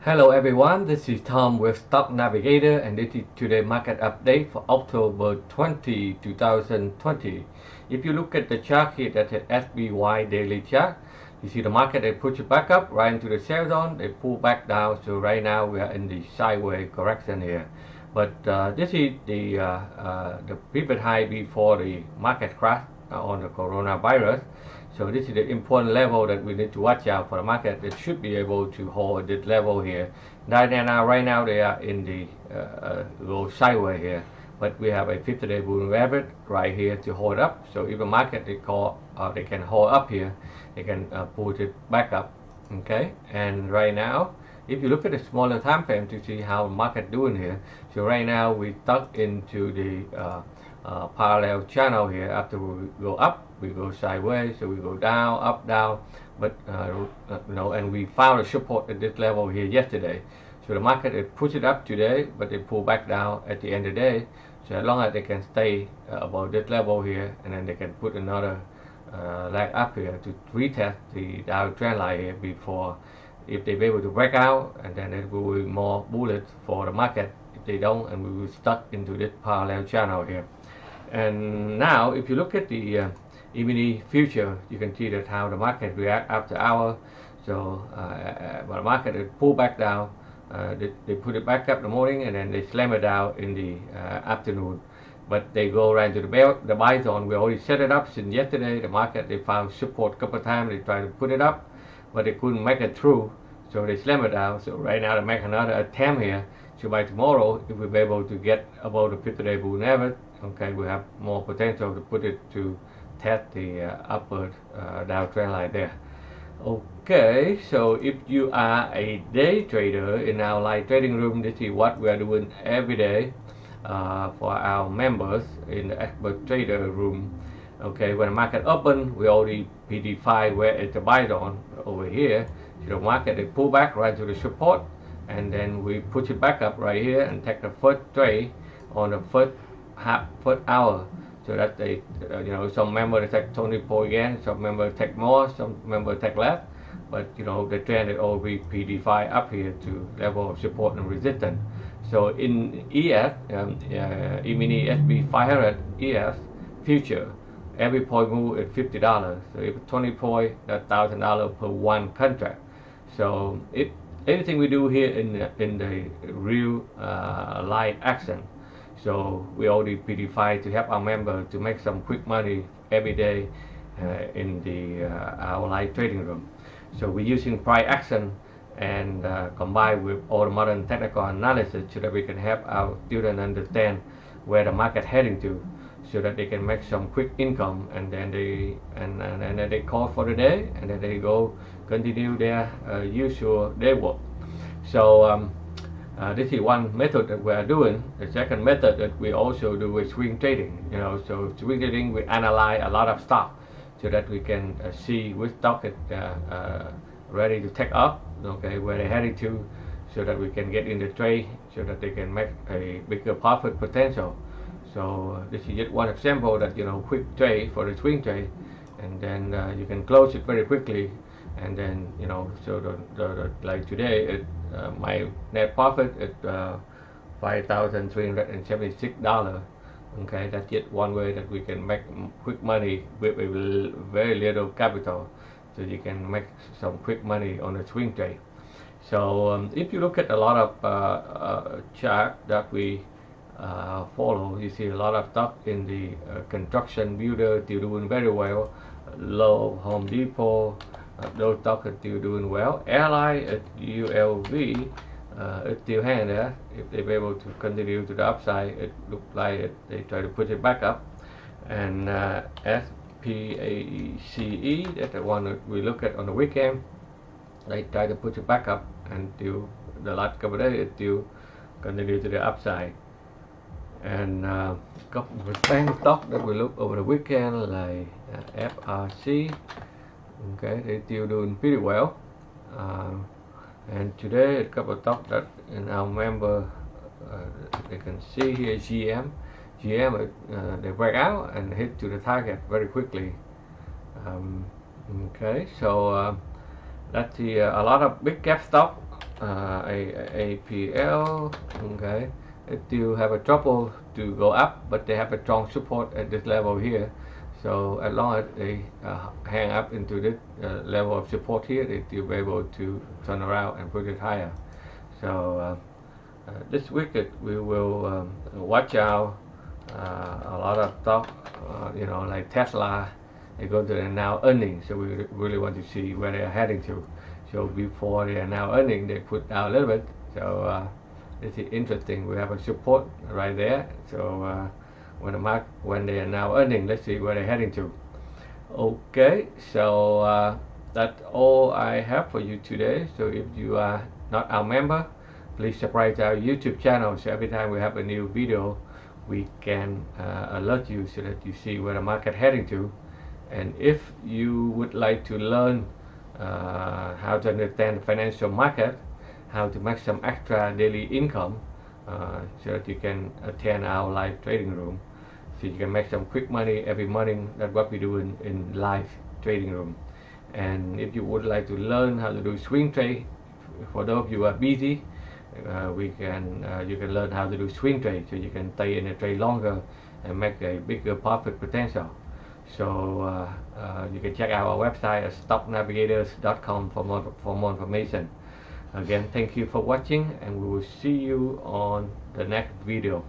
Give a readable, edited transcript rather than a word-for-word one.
Hello everyone, this is Tom with Stock Navigator and this is today's market update for October 20, 2020. If you look at the chart here, that's the SBY daily chart, you see the market, they push it back up right into the sell zone, they pull back down, so right now we are in the sideways correction here. But this is the pivot high before the market crash on the coronavirus. So this is the important level that we need to watch out for the market. It should be able to hold this level here. Right now they are in the go sideways here, but we have a 50-day moving average right here to hold up. So if the market they can hold up here, they can pull it back up. Okay, and right now, if you look at the smaller time frame to see how the market doing here, so right now we stuck into the parallel channel here. After we go up, we go sideways, so we go down, up, down, but and we found a support at this level here yesterday. So the market it pushed it up today, but they pull back down at the end of the day. So as long as they can stay above this level here, and then they can put another leg up here to retest the Dow trend line here before, if they're able to break out, and then it will be more bullish for the market. If they don't, and we will stuck into this parallel channel here. And now if you look at the E-mini future, you can see that how the market react after hour. So when the market it pull back down, they put it back up in the morning, and then they slam it down in the afternoon. But they go right to the buy zone. We already set it up since yesterday. The market they found support a couple of times. They tried to put it up, but they couldn't make it through. So they slam it down. So right now they make another attempt here. So by tomorrow, if we're able to get above the 50-day moving average, okay, we have more potential to put it to test the upward Dow trend line there. Okay, so if you are a day trader in our live trading room, this is what we are doing every day for our members in the expert trader room. Okay, when the market open, we already predefine where it's the buy zone over here. So the market they pull back right to the support, and then we push it back up right here and take the first trade on the first hour. So that they, some members take 20 points again, some members take more, some members take less. But the trend is always predefined up here to level of support and resistance. So in ES, E-mini SB 500 ES future, every point move is $50. So if 20 points, that's $1,000 per one contract. So anything we do here in the real live action. So we already predefine to help our members to make some quick money every day in the our live trading room. So we're using price action and combined with all the modern technical analysis so that we can help our students understand where the market heading to, so that they can make some quick income, and then they call for the day, and then they go continue their usual day work. So this is one method that we are doing. The second method that we also do is swing trading. So swing trading, we analyze a lot of stock so that we can see which stock is ready to take up, okay, where they're heading to, so that we can get in the trade, so that they can make a bigger profit potential. So this is just one example that quick trade for the swing trade, and then you can close it very quickly, and then so the like today my net profit is $5,376. Okay, that's just one way that we can make quick money with very little capital. So you can make some quick money on a swing trade. So if you look at a lot of chart that we follow, you see a lot of stock in the construction builder still doing very well. Low Home Depot, those stocks are still doing well. Airline at ULV it's still hanging there. If they're able to continue to the upside, it looks like they try to push it back up. And SPACE, that's the one that we look at on the weekend. They try to push it back up until the last couple of days it still continue to the upside. And couple of bank stock that we look over the weekend, like FRC. Okay, they still doing pretty well. And today a couple of stocks that in our member they can see here. GM they break out and hit to the target very quickly. Okay, so that's a lot of big cap stock APL. Okay, it still have a trouble to go up, but they have a strong support at this level here. So as long as they hang up into this level of support here, they still be able to turn around and put it higher. So this week we will watch out a lot of stock, like Tesla. They go to their now earnings, so we really want to see where they are heading to. So before they are now earning, they put down a little bit. So this is interesting. We have a support right there. So when they are now earning, let's see where they're heading to. Okay, so that's all I have for you today. So if you are not our member, please subscribe to our YouTube channel. So every time we have a new video, we can alert you so that you see where the market heading to. And if you would like to learn how to understand the financial market, how to make some extra daily income, so that you can attend our live trading room, so you can make some quick money every morning. That's what we do in live trading room. And if you would like to learn how to do swing trade, for those of you who are busy, you can learn how to do swing trade, so you can stay in a trade longer and make a bigger profit potential. So you can check out our website at stocknavigators.com for more information. Again, thank you for watching, and we will see you on the next video.